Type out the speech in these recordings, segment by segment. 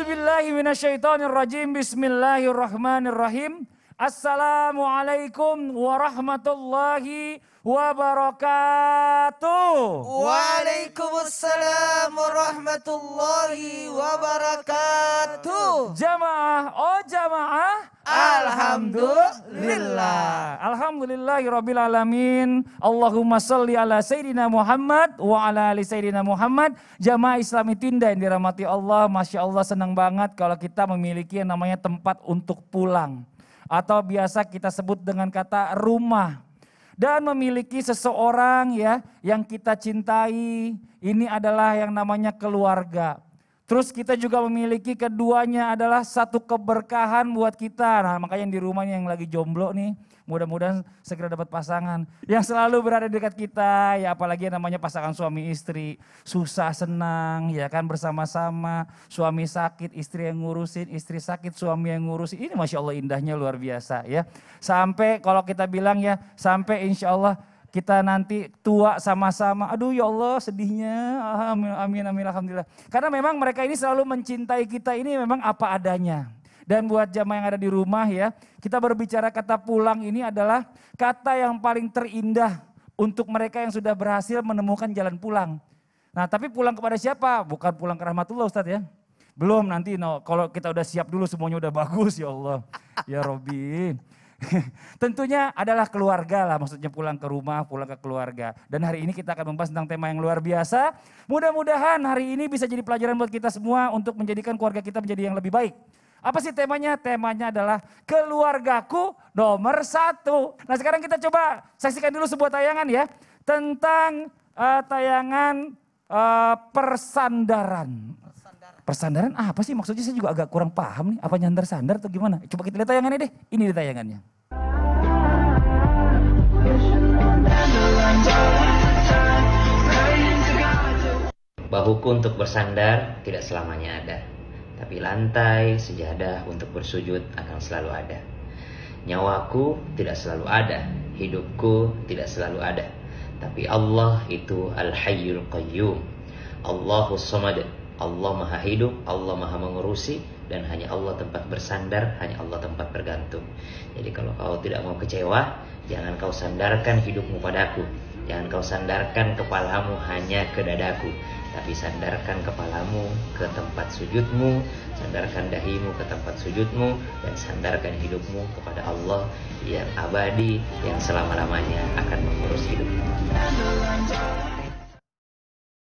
A'udzubillahi minasyaitonirrajim. Bismillahirrahmanirrahim. Assalamualaikum warahmatullahi wabarakatuh. Waalaikumsalam warahmatullahi wabarakatuh. Jamaah, oh jamaah. Alhamdulillah. Alhamdulillahirabbil alamin. Allahumma shalli ala sayyidina Muhammad wa ala ali sayyidina Muhammad. Jamaah Islami Tinda yang dirahmati Allah, Masya Allah senang banget kalau kita memiliki yang namanya tempat untuk pulang. Atau biasa kita sebut dengan kata rumah. Dan memiliki seseorang ya yang kita cintai, ini adalah yang namanya keluarga. Terus kita juga memiliki keduanya adalah satu keberkahan buat kita. Nah makanya yang di rumah yang lagi jomblo nih, mudah-mudahan segera dapat pasangan. Yang selalu berada di dekat kita, ya apalagi yang namanya pasangan suami istri. Susah senang ya kan bersama-sama, suami sakit istri yang ngurusin, istri sakit suami yang ngurusin. Ini Masya Allah indahnya luar biasa ya. Sampai kalau kita bilang ya, sampai insya Allah kita nanti tua sama-sama, aduh ya Allah sedihnya, amin amin alhamdulillah. Karena memang mereka ini selalu mencintai kita ini memang apa adanya. Dan buat jamaah yang ada di rumah ya, kita berbicara kata pulang ini adalah kata yang paling terindah untuk mereka yang sudah berhasil menemukan jalan pulang. Nah tapi pulang kepada siapa? Bukan pulang ke rahmatullah Ustadz ya. Belum nanti kalau kita udah siap dulu semuanya udah bagus ya Allah. Ya Robbi. Tentunya adalah keluarga lah, maksudnya pulang ke rumah, pulang ke keluarga. Dan hari ini kita akan membahas tentang tema yang luar biasa. Mudah-mudahan hari ini bisa jadi pelajaran buat kita semua untuk menjadikan keluarga kita menjadi yang lebih baik. Apa sih temanya? Temanya adalah keluargaku nomor 1. Nah sekarang kita coba saksikan dulu sebuah tayangan ya. Tentang tayangan persandaran. Persandaran apa sih maksudnya, saya juga agak kurang paham nih. Apa nyandar sandar atau gimana? Coba kita lihat tayangannya deh. Ini di tayangannya. Bahuku untuk bersandar tidak selamanya ada. Tapi lantai, sejadah untuk bersujud akan selalu ada. Nyawaku tidak selalu ada. Hidupku tidak selalu ada. Tapi Allah itu Al-Hayyul Qayyum. Allahus Samad. Allah maha hidup, Allah maha mengurusi, dan hanya Allah tempat bersandar, hanya Allah tempat bergantung. Jadi kalau kau tidak mau kecewa, jangan kau sandarkan hidupmu padaku. Jangan kau sandarkan kepalamu hanya ke dadaku, tapi sandarkan kepalamu ke tempat sujudmu, sandarkan dahimu ke tempat sujudmu, dan sandarkan hidupmu kepada Allah yang abadi, yang selama-lamanya akan mengurus hidupmu.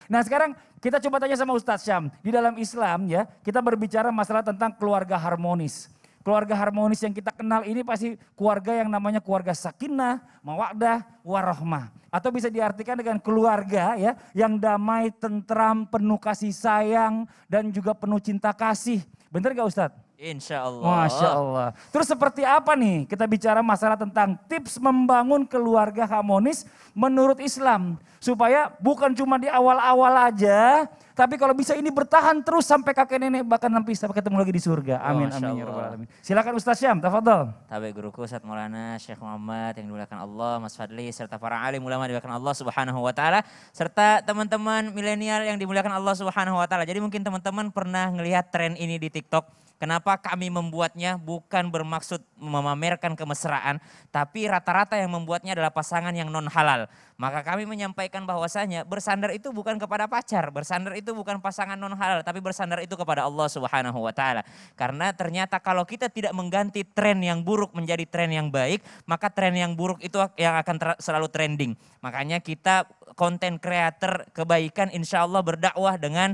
Nah sekarang kita coba tanya sama Ustadz Syam. Di dalam Islam ya kita berbicara masalah tentang keluarga harmonis. Keluarga harmonis yang kita kenal ini pasti keluarga yang namanya keluarga sakinah, mawaddah, warahmah. Atau bisa diartikan dengan keluarga ya yang damai, tentram, penuh kasih sayang dan juga penuh cinta kasih. Bener gak Ustadz? Insya Allah. Masya Allah. Terus seperti apa nih kita bicara masalah tentang tips membangun keluarga harmonis menurut Islam. Supaya bukan cuma di awal-awal aja, tapi kalau bisa ini bertahan terus sampai kakek nenek bahkan sampai ketemu lagi di surga. Amin amin ya rabbal alamin. Silakan Ustaz Syam, tafadhol. Tabe guruku Ustaz Maulana Syekh Muhammad yang dimuliakan Allah, Mas Fadli serta para alim ulama dimuliakan Allah Subhanahu wa taala serta teman-teman milenial yang dimuliakan Allah Subhanahu wa taala. Jadi mungkin teman-teman pernah ngelihat tren ini di TikTok. Kenapa kami membuatnya bukan bermaksud memamerkan kemesraan, tapi rata-rata yang membuatnya adalah pasangan yang non halal. Maka kami menyampaikan bahwasanya bersandar itu bukan kepada pacar, bersandar itu bukan pasangan non halal, tapi bersandar itu kepada Allah Subhanahu wa taala. Karena ternyata kalau kita tidak mengganti tren yang buruk menjadi tren yang baik, maka tren yang buruk itu yang akan selalu trending. Makanya kita konten kreator kebaikan insya Allah berdakwah dengan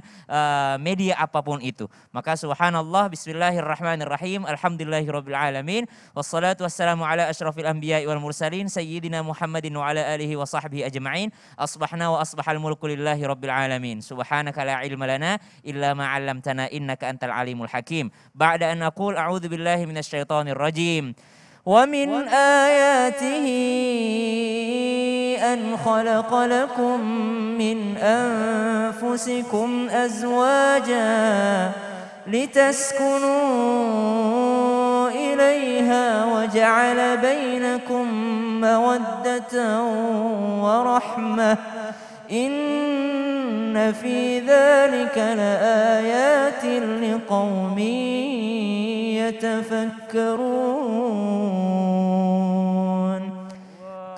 media apapun itu. Maka subhanallah, bismillahirrahmanirrahim, alhamdulillahirabbil alamin, wassalatu wassalamu ala asyrafil anbiya'i wal mursalin sayyidina Muhammadin wa ala alihi wa sahbihi ajma'in. Asbahna wa asbahal mulku lillahi rabbil alamin. Subhanaka la ilma lana illa ma 'allamtana innaka antal alimul hakim. Ba'da an aqul a'udzu billahi minasyaitonir rajim. ومن آياته أن خلق لكم من أنفسكم أزواجا لتسكنوا إليها وجعل بينكم مودة ورحمة إن Inna fi dzalika laayatin liqaumin yatafakkarun.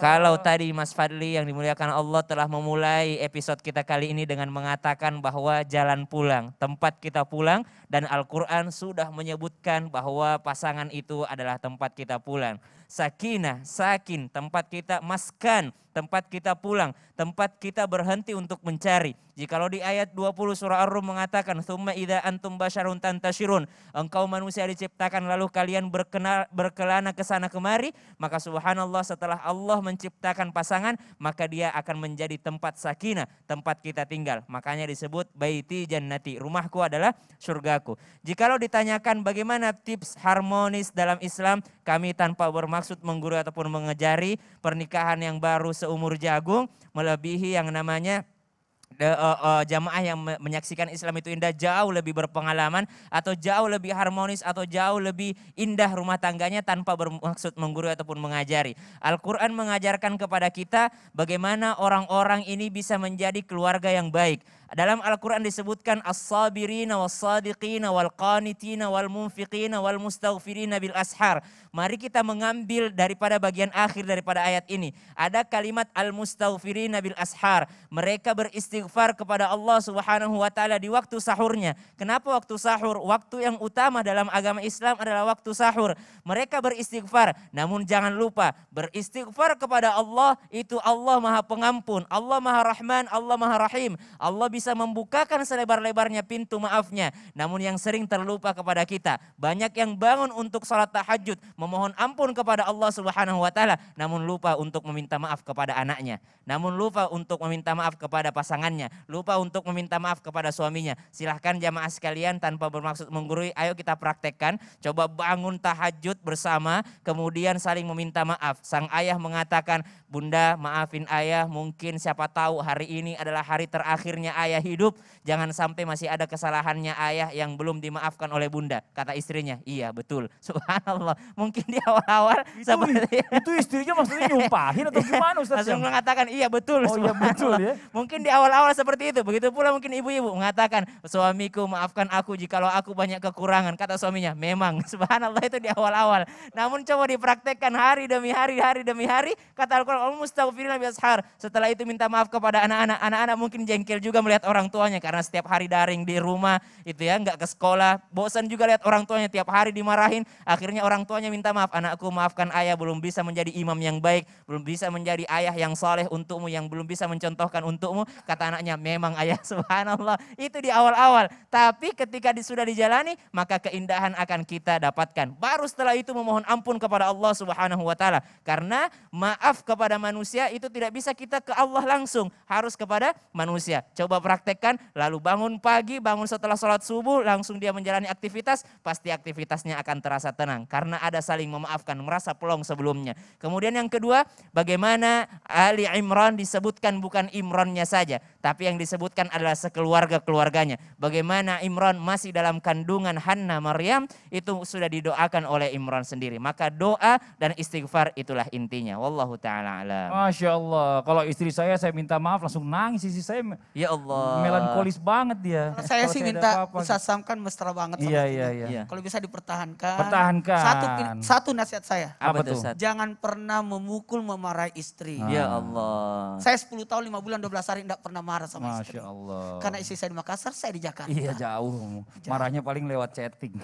Kalau tadi Mas Fadli yang dimuliakan Allah telah memulai episode kita kali ini dengan mengatakan bahwa jalan pulang, tempat kita pulang, dan Al-Quran sudah menyebutkan bahwa pasangan itu adalah tempat kita pulang. Sakinah, sakin, tempat kita, maskan, tempat kita pulang, tempat kita berhenti untuk mencari. Jikalau di ayat 20 surah Ar-Rum mengatakan, "Tsumma idza antum basyarun tantashirun," engkau manusia diciptakan lalu kalian berkelana ke sana kemari, maka subhanallah setelah Allah menciptakan pasangan, maka dia akan menjadi tempat sakinah, tempat kita tinggal. Makanya disebut baiti jannati, rumahku adalah surgaku. Jikalau ditanyakan bagaimana tips harmonis dalam Islam, kami tanpa bermaksud menggurui ataupun mengejari pernikahan yang baru seumur jagung, melebihi yang namanya jamaah yang menyaksikan Islam itu indah jauh lebih berpengalaman atau jauh lebih harmonis atau jauh lebih indah rumah tangganya tanpa bermaksud menggurui ataupun mengajari. Al-Quran mengajarkan kepada kita bagaimana orang-orang ini bisa menjadi keluarga yang baik. Dalam Al-Quran disebutkan as-sabirina was-sadiqina wal-qanitina wal-munfiqina wal-mustaghfirina bil ashar. Mari kita mengambil daripada bagian akhir daripada ayat ini. Ada kalimat al-mustaghfirina bil ashar. Mereka beristighfar kepada Allah Subhanahu wa taala di waktu sahurnya. Kenapa waktu sahur? Waktu yang utama dalam agama Islam adalah waktu sahur. Mereka beristighfar, namun jangan lupa beristighfar kepada Allah itu Allah Maha Pengampun, Allah Maha Rahman, Allah Maha Rahim. Allah bisa membukakan selebar-lebarnya pintu maafnya. Namun yang sering terlupa kepada kita, banyak yang bangun untuk salat tahajud, memohon ampun kepada Allah Subhanahu wa taala, namun lupa untuk meminta maaf kepada anaknya, namun lupa untuk meminta maaf kepada pasangannya, lupa untuk meminta maaf kepada suaminya. Silahkan jamaah sekalian tanpa bermaksud menggurui, ayo kita praktekkan. Coba bangun tahajud bersama, kemudian saling meminta maaf. Sang ayah mengatakan, "Bunda, maafin ayah, mungkin siapa tahu hari ini adalah hari terakhirnya ayah hidup. Jangan sampai masih ada kesalahannya ayah yang belum dimaafkan oleh bunda." Kata istrinya, "Iya betul." Subhanallah. Mungkin di awal-awal Itu istrinya maksudnya nyumpahin atau gimana Ustaz? langsung mengatakan iya betul. Oh iya betul ya. Mungkin di awal-awal seperti itu. Begitu pula mungkin ibu-ibu mengatakan, "Suamiku maafkan aku jikalau aku banyak kekurangan." Kata suaminya, "Memang." Subhanallah, itu di awal-awal. Namun coba dipraktekkan hari demi hari, hari demi hari. Kata Al-Quran, "Al-mustaghfirina bil ashar." Setelah itu minta maaf kepada anak-anak. Anak-anak mungkin jengkel juga melihat orang tuanya karena setiap hari daring di rumah itu ya, nggak ke sekolah. Bosan juga lihat orang tuanya tiap hari dimarahin. Akhirnya orang tuanya minta maaf, "Anakku maafkan ayah, belum bisa menjadi imam yang baik, belum bisa menjadi ayah yang saleh untukmu, yang belum bisa mencontohkan untukmu." Kata anaknya, "Memang ayah." Subhanallah, itu di awal-awal. Tapi ketika sudah dijalani, maka keindahan akan kita dapatkan. Baru setelah itu memohon ampun kepada Allah Subhanahu wa taala. Karena maaf kepada manusia itu tidak bisa kita ke Allah langsung, harus kepada manusia. Coba praktekkan, lalu bangun pagi, bangun setelah sholat subuh, langsung dia menjalani aktivitas, pasti aktivitasnya akan terasa tenang. Karena ada saling memaafkan, merasa plong sebelumnya. Kemudian yang kedua, bagaimana Ali Imran disebutkan bukan Imrannya saja, tapi yang disebutkan adalah sekeluarga-keluarganya. Bagaimana Imran masih dalam kandungan Hanna Maryam, itu sudah didoakan oleh Imran sendiri. Maka doa dan istighfar itulah intinya. Wallahu ta'ala alam. Masya Allah, kalau istri saya minta maaf langsung nangis. Istri saya Ya Allah. melankolis banget dia. Kalau saya sih ada minta apa-apa. Ustaz Sam kan mesra banget sama Iya, istrinya. iya. Iya. Kalau bisa dipertahankan. Pertahankan. Satu nasihat saya. Apa Apa tuh tuh? Ustaz? Jangan pernah memukul, memarahi istri. Ya Allah. Saya 10 tahun, 5 bulan, 12 hari tidak pernah marah sama istri. Masya Allah. Karena istri saya di Makassar, saya di Jakarta. Iya jauh. Marahnya paling lewat chatting.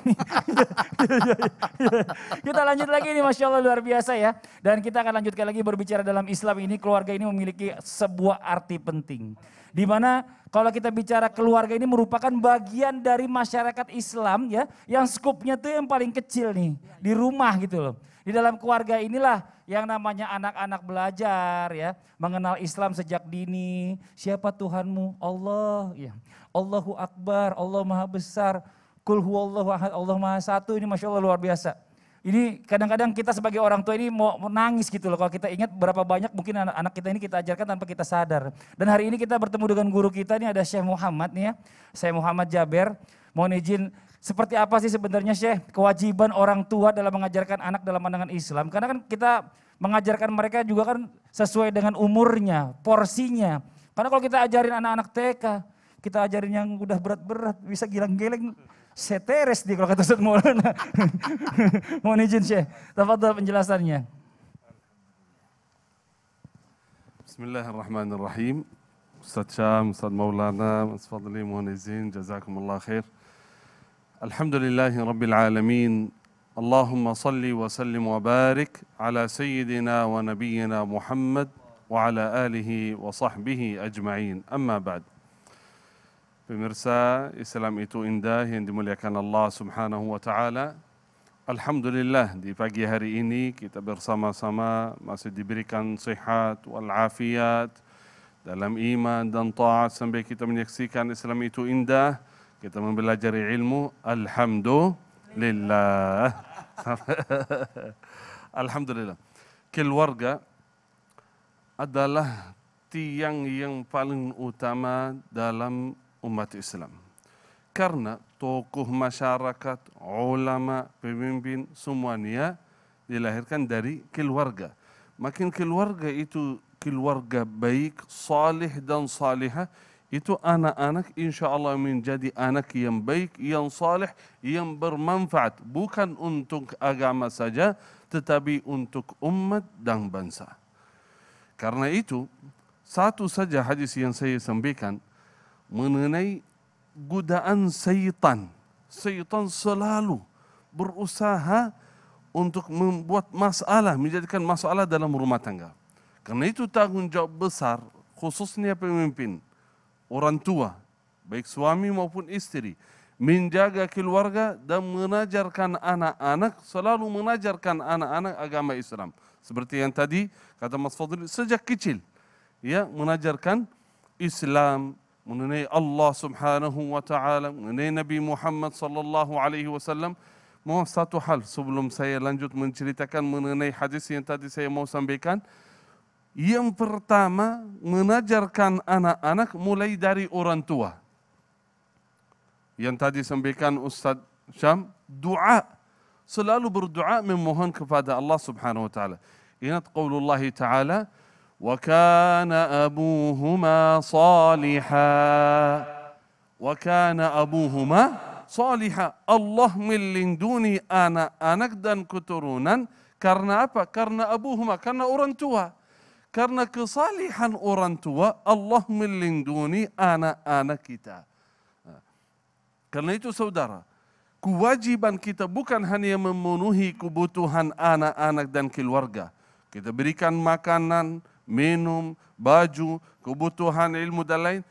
Kita lanjut lagi nih, Masya Allah luar biasa ya. Dan kita akan lanjutkan lagi berbicara dalam Islam ini. Keluarga ini memiliki sebuah arti penting. Dimana kalau kita bicara keluarga ini merupakan bagian dari masyarakat Islam ya. Yang skupnya tuh yang paling kecil nih. Di rumah gitu loh. Di dalam keluarga inilah yang namanya anak-anak belajar ya. Mengenal Islam sejak dini. Siapa Tuhanmu? Allah. Ya. Allahu Akbar, Allah Maha Besar. Kul huwallahu ahad, Allah Maha Satu. Ini Masya Allah luar biasa. Ini kadang-kadang kita sebagai orang tua ini mau menangis gitu loh. Kalau kita ingat berapa banyak mungkin anak-anak kita ini kita ajarkan tanpa kita sadar. Dan hari ini kita bertemu dengan guru kita, ini ada Syekh Muhammad nih ya. Syekh Muhammad Jaber. Mohon izin, seperti apa sih sebenarnya Syekh kewajiban orang tua dalam mengajarkan anak dalam pandangan Islam? Karena kan kita mengajarkan mereka juga kan sesuai dengan umurnya, porsinya. Karena kalau kita ajarin anak-anak TK, Kita ajarin yang udah berat-berat, bisa gilang-geleng. Seteres dia kalau kata Ustaz Maulana. Mohon izin Syekh, tafadhol penjelasannya. Bismillahirrahmanirrahim. Ustaz Syam, Ustaz Maulana, Mas Fadli, mohon izin, jazakumullah khair. Alhamdulillahi Rabbil Alamin. Allahumma salli wa sallim wa barik ala Sayyidina wa Nabiyyina Muhammad wa ala alihi wa sahbihi ajma'in. Amma ba'd. Pemirsa, Islam itu indah yang dimuliakan Allah Subhanahu wa taala. Alhamdulillah di pagi hari ini kita bersama-sama masih diberikan sehat walafiat dalam iman dan taat sampai kita menyaksikan Islam itu indah. Kita mempelajari ilmu. Alhamdulillah. Alhamdulillah. Keluarga adalah tiang yang paling utama dalam umat Islam. Karena tokoh masyarakat, ulama, pemimpin, semuanya dilahirkan dari keluarga. Makin keluarga itu keluarga baik, salih dan salihah, itu anak-anak insya Allah menjadi anak yang baik, yang salih, yang bermanfaat. Bukan untuk agama saja, tetapi untuk umat dan bangsa. Karena itu, satu saja hadis yang saya sampaikan, mengenai godaan syaitan. Syaitan selalu berusaha untuk membuat masalah, menjadikan masalah dalam rumah tangga. Karena itu tanggung jawab besar, khususnya pemimpin, orang tua, baik suami maupun istri, menjaga keluarga dan mengajarkan anak-anak, selalu mengajarkan anak-anak agama Islam. Seperti yang tadi kata Mas Fadli, sejak kecil, ya, mengajarkan Islam, mengenai Allah Subhanahu wa taala, mengenai Nabi Muhammad sallallahu alaihi wasallam. Mau satu hal sebelum saya lanjut menceritakan mengenai hadis yang tadi saya mau sampaikan. Yang pertama, mengajarkan anak-anak mulai dari orang tua. Yang tadi sampaikan Ustaz Syam, doa. Selalu berdoa memohon kepada Allah Subhanahu wa taala. Ingat qaulullah taala, وكان أبوهما صالحا وكان أبوهما صالحا. Allah melindungi anak-anak dan keturunan karena apa? Karena abuhuma, karena orang tua. Karena kesalihan orang tua, Allah melindungi anak-anak kita. Karena itu saudara, kewajiban kita bukan hanya memenuhi kebutuhan anak-anak dan keluarga. Kita berikan makanan, minum, baju, kebutuhan ilmu dan lain.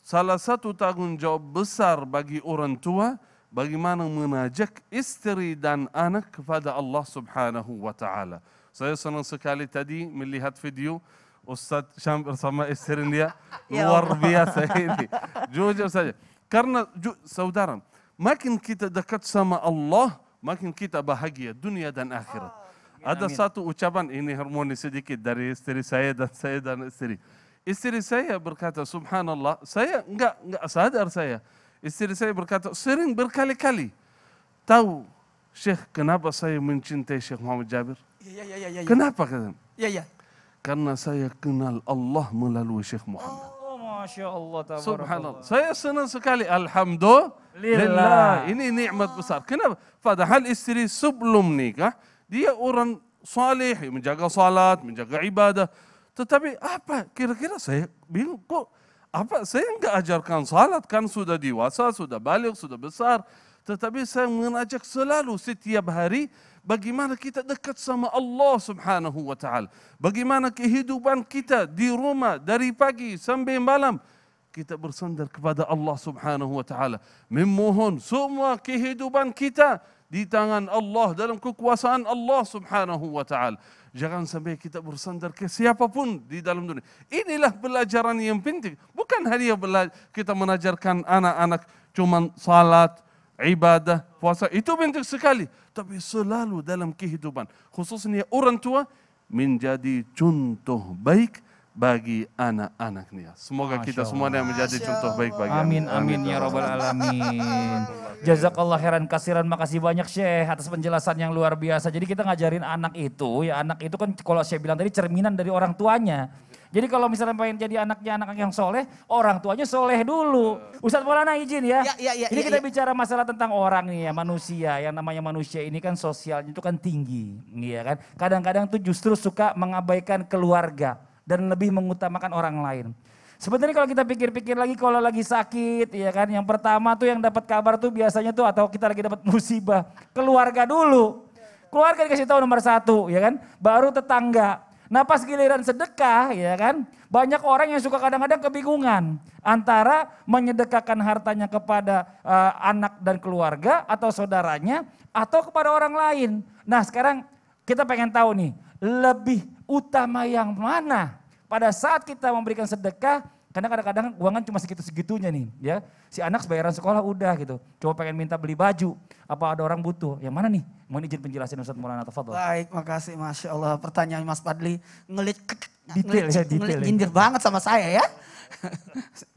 Salah satu tanggung jawab besar bagi orang tua, bagaimana mengajak istri dan anak kepada Allah Subhanahu wa taala. Saya senang sekali tadi melihat video Ustaz Syam bersama istri dia. Luar biasa ini. Jujur saja. Karena saudara, makin kita dekat sama Allah, makin kita bahagia dunia dan akhirat. Ada satu ucapan, ini harmoni sedikit dari istri saya dan istri. Istri saya berkata, subhanallah, saya enggak sadar saya. Istri saya berkata, sering berkali-kali. Tahu, Syekh, kenapa saya mencintai Syekh Muhammad Jabir? Iya. Kenapa? Iya. Karena saya kenal Allah melalui Syekh Muhammad. Oh, Masya Allah. Subhanallah. Saya senang sekali. Alhamdulillah. Ini nikmat besar. Kenapa? Padahal istri sebelum nikah, dia orang saleh, menjaga salat, menjaga ibadah. Tetapi apa? Kira-kira saya bingung kok. Apa? Saya enggak ajarkan salat, kan sudah dewasa, sudah balik, sudah besar. Tetapi saya mengajak selalu setiap hari bagaimana kita dekat sama Allah Subhanahu wa taala. Bagaimana kehidupan kita di rumah dari pagi sampai malam kita bersandar kepada Allah Subhanahu wa taala, memohon semua kehidupan kita di tangan Allah, dalam kekuasaan Allah Subhanahu wa taala. Jangan sampai kita bersandar ke siapapun di dalam dunia. Inilah pelajaran yang penting. Bukan hanya kita mengajarkan anak-anak cuma salat, ibadah, puasa. Itu penting sekali. Tapi selalu dalam kehidupan, khususnya orang tua, menjadi contoh baik bagi anak-anaknya. Semoga kita semuanya menjadi contoh baik bagi amin, amin ya rabbal alamin. Jazakallah khairan kasiran, makasih banyak Syekh atas penjelasan yang luar biasa. Jadi kita ngajarin anak itu, ya anak itu kan kalau saya bilang tadi cerminan dari orang tuanya. Jadi kalau misalnya pengen jadi anaknya anak yang soleh, orang tuanya soleh dulu. Ustadz Maulana izin ya. Ya, Ini kita bicara masalah tentang orang nih ya, manusia. Yang namanya manusia ini kan sosialnya itu kan tinggi. Iya kan. Kadang-kadang tuh justru suka mengabaikan keluarga dan lebih mengutamakan orang lain. Sebenarnya kalau kita pikir-pikir lagi kalau lagi sakit ya kan. Yang pertama tuh yang dapat kabar tuh biasanya tuh atau kita lagi dapat musibah. Keluarga dulu. Keluarga dikasih tahu nomor 1 ya kan. Baru tetangga. Nah pas giliran sedekah ya kan, banyak orang yang suka kadang-kadang kebingungan antara menyedekahkan hartanya kepada anak dan keluarga atau saudaranya atau kepada orang lain. Nah sekarang kita pengen tahu nih, lebih utama yang mana pada saat kita memberikan sedekah. Karena kadang-kadang uang kan cuma segitu-segitunya nih ya. Si anak bayaran sekolah udah gitu. Coba pengen minta beli baju. Apa ada orang butuh. Yang mana nih? Mohon izin penjelasan Ustadz Maulana, tafadhol. Baik, makasih. Masya Allah pertanyaan Mas Fadli. Detail ya, detail. Nyindir banget sama saya ya.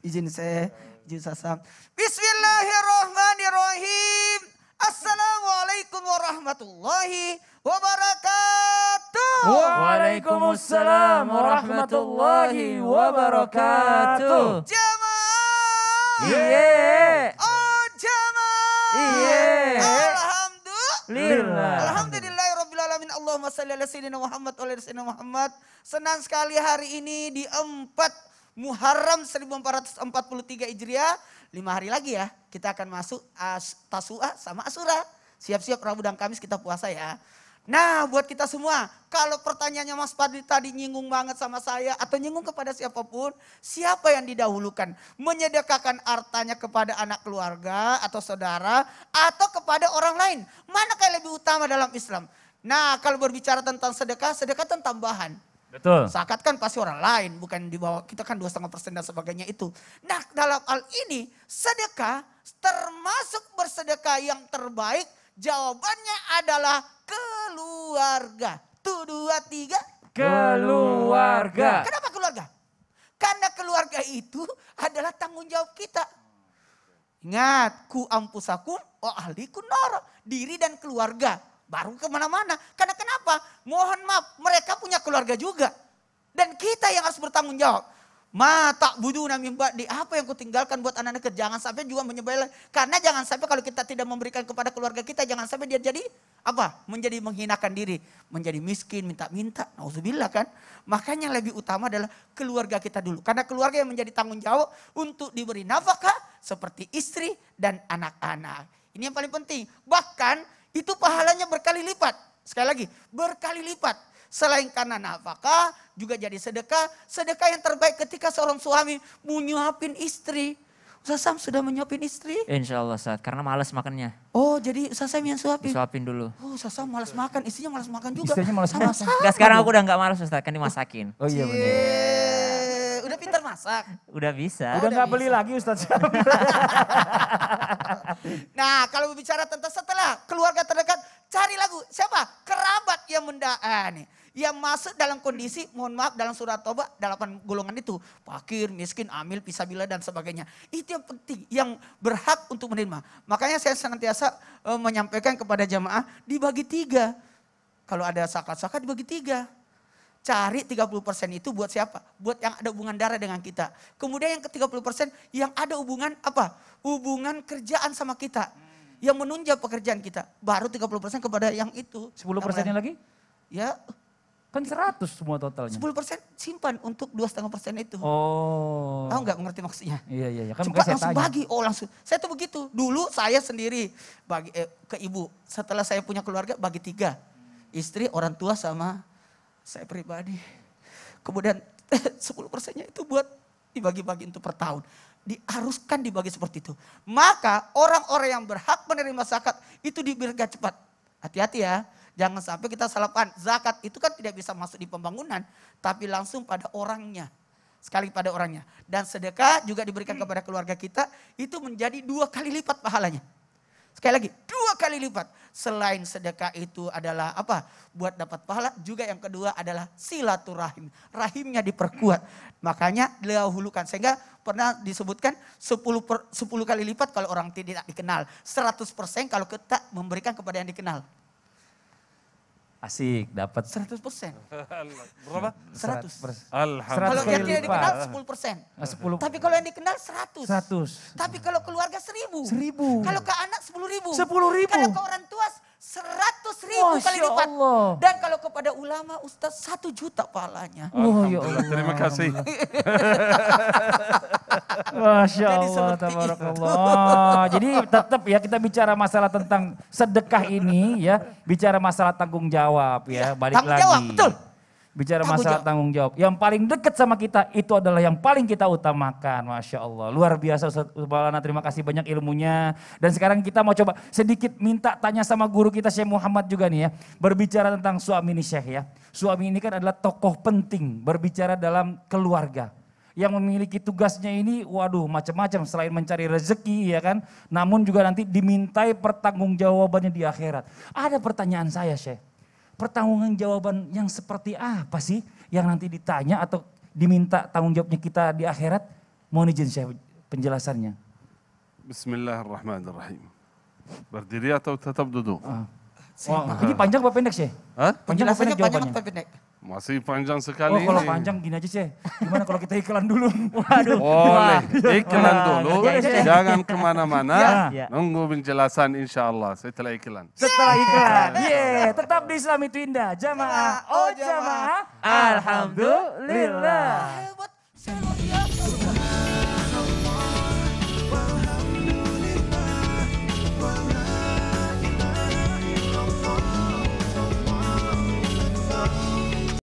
izin sasam. Bismillahirrahmanirrahim. Assalamualaikum warahmatullahi wabarakatuh. Waalaikumsalam warahmatullahi wabarakatuh. Jamaah. Iya. Oh jamaah. Iya. Alhamdulillah. Alhamdulillahirrabbilalamin. Allahumma salli ala sayyidina Muhammad wa ala sayyidina Muhammad. Senang sekali hari ini di 4 Muharram 1443 Hijriah. 5 hari lagi ya kita akan masuk Tasu'a sama Asyura. Siap-siap Rabu dan Kamis kita puasa ya. Nah buat kita semua, kalau pertanyaannya Mas Fadli tadi nyinggung banget sama saya atau nyinggung kepada siapapun, siapa yang didahulukan? Menyedekahkan hartanya kepada anak keluarga atau saudara atau kepada orang lain? Manakah yang lebih utama dalam Islam? Nah kalau berbicara tentang sedekah, sedekah itu tambahan. Betul. Zakat kan pasti orang lain, bukan di bawah kita kan 2,5% dan sebagainya itu. Nah dalam hal ini sedekah termasuk bersedekah yang terbaik, jawabannya adalah keluarga. 1, 2, 3. Keluarga. Kenapa keluarga? Karena keluarga itu adalah tanggung jawab kita. Ingat, ku ampusakum wa ahlikum nar. Diri dan keluarga. Baru kemana-mana. Karena kenapa? Mohon maaf, mereka punya keluarga juga. Dan kita yang harus bertanggung jawab. Ma tak budu min ba'di, apa yang kutinggalkan buat anak-anak, jangan sampai juga menyembelih. Karena jangan sampai kalau kita tidak memberikan kepada keluarga kita, jangan sampai dia jadi apa? Menjadi menghinakan diri, menjadi miskin, minta-minta. Nauzubillah kan. Makanya lebih utama adalah keluarga kita dulu. Karena keluarga yang menjadi tanggung jawab untuk diberi nafkah seperti istri dan anak-anak. Ini yang paling penting. Bahkan itu pahalanya berkali lipat. Sekali lagi, berkali lipat. Selain karena nafkah, juga jadi sedekah. Sedekah yang terbaik ketika seorang suami menyuapin istri. Ustaz Sam sudah menyuapin istri? Insya Allah Ustaz, karena males makannya. Oh jadi Ustaz Sam yang suapin? Disuapin dulu. Oh Ustaz Sam malas makan, istrinya malas makan juga. Istrinya malas makan. Enggak, sekarang aku udah gak males Ustaz, kan dimasakin. Oh iya benar. Udah pintar masak. Udah bisa. Udah nggak beli lagi Ustadz. Nah kalau berbicara tentang setelah keluarga terdekat, cari lagu siapa? Kerabat yang nih. Yang masuk dalam kondisi, mohon maaf dalam surat Taubah 8 golongan itu. Fakir, miskin, amil, pisabila dan sebagainya. Itu yang penting, yang berhak untuk menerima. Makanya saya senantiasa menyampaikan kepada jamaah dibagi 3. Kalau ada zakat dibagi 3. Cari 30% itu buat siapa? Buat yang ada hubungan darah dengan kita. Kemudian yang ke 30% yang ada hubungan apa? Hubungan kerjaan sama kita. Yang menunjang pekerjaan kita. Baru 30% kepada yang itu. 10%-nya lagi? Ya. Kan 100 semua totalnya. 10% simpan untuk 2,5% itu. Oh. Tahu nggak mengerti maksudnya? Iya. Kan Coba saya langsung tanya. bagi. Oh langsung. Saya tuh begitu. Dulu saya sendiri bagi ke ibu. Setelah saya punya keluarga bagi 3. Istri, orang tua sama saya pribadi. Kemudian 10%-nya itu buat dibagi-bagi untuk per tahun. Diharuskan dibagi seperti itu. Maka orang-orang yang berhak menerima zakat itu diberikan cepat. Hati-hati ya. Jangan sampai kita salah paham. Zakat itu kan tidak bisa masuk di pembangunan. Tapi langsung pada orangnya. Sekali pada orangnya. Dan sedekah juga diberikan kepada keluarga kita. Itu menjadi 2 kali lipat pahalanya. Sekali lagi 2 kali lipat. Selain sedekah itu adalah apa? Buat dapat pahala. Juga yang kedua adalah silaturahim. Rahimnya diperkuat. Makanya dahulukan. Sehingga pernah disebutkan 10 kali lipat kalau orang tidak dikenal. 100% kalau kita memberikan kepada yang dikenal. Asik, dapat 100%. Berapa? 100. Alhamdulillah. Kalau yang tidak dikenal 10. 10%. Tapi kalau yang dikenal 100. 100. Tapi kalau keluarga 1000. 1000. Kalau ke anak 10.000. 10.000. Kalau ke orang tua 100.000 kali Masya lipat. Allah. Dan kalau kepada ulama Ustaz 1 juta pahalanya. Oh ya Alhamdulillah. Allah. Terima kasih. Masya Jadi Allah, seperti tabarakallah. Jadi tetap ya kita bicara masalah tentang sedekah ini ya, bicara masalah tanggung jawab ya, balik Tanggung lagi. jawab, betul. Bicara Tanggung masalah jawab. tanggung jawab. Yang paling dekat sama kita itu adalah yang paling kita utamakan. Masya Allah. Luar biasa Ustaz Maulana, terima kasih banyak ilmunya. Dan sekarang kita mau coba sedikit minta tanya sama guru kita Syekh Muhammad juga nih ya. Berbicara tentang suami ini Syekh ya. Suami ini kan adalah tokoh penting berbicara dalam keluarga. Yang memiliki tugasnya ini waduh macam-macam selain mencari rezeki ya kan. Namun juga nanti dimintai pertanggungjawabannya di akhirat. Ada pertanyaan saya Syekh. Pertanggungjawaban yang seperti apa sih yang nanti ditanya atau diminta tanggung jawabnya kita di akhirat? Mohon izin Syekh penjelasannya. Bismillahirrahmanirrahim. Berdiri atau tetap duduk? Oh, ini panjang apa pendek Syekh? Hah? Panjang apa Penjelasannya pendek panjang jawabannya? apa pendek? Masih panjang sekali Oh kalau ini. panjang gini aja Syekh. Gimana kalau kita iklan dulu? Waduh. Boleh, iklan Wah, dulu, ya, ya. jangan kemana-mana. Ya. Nunggu penjelasan insya Allah setelah iklan. Setelah iklan. Tetap di Islam itu indah. Jamaah. Oh jamaah. Alhamdulillah.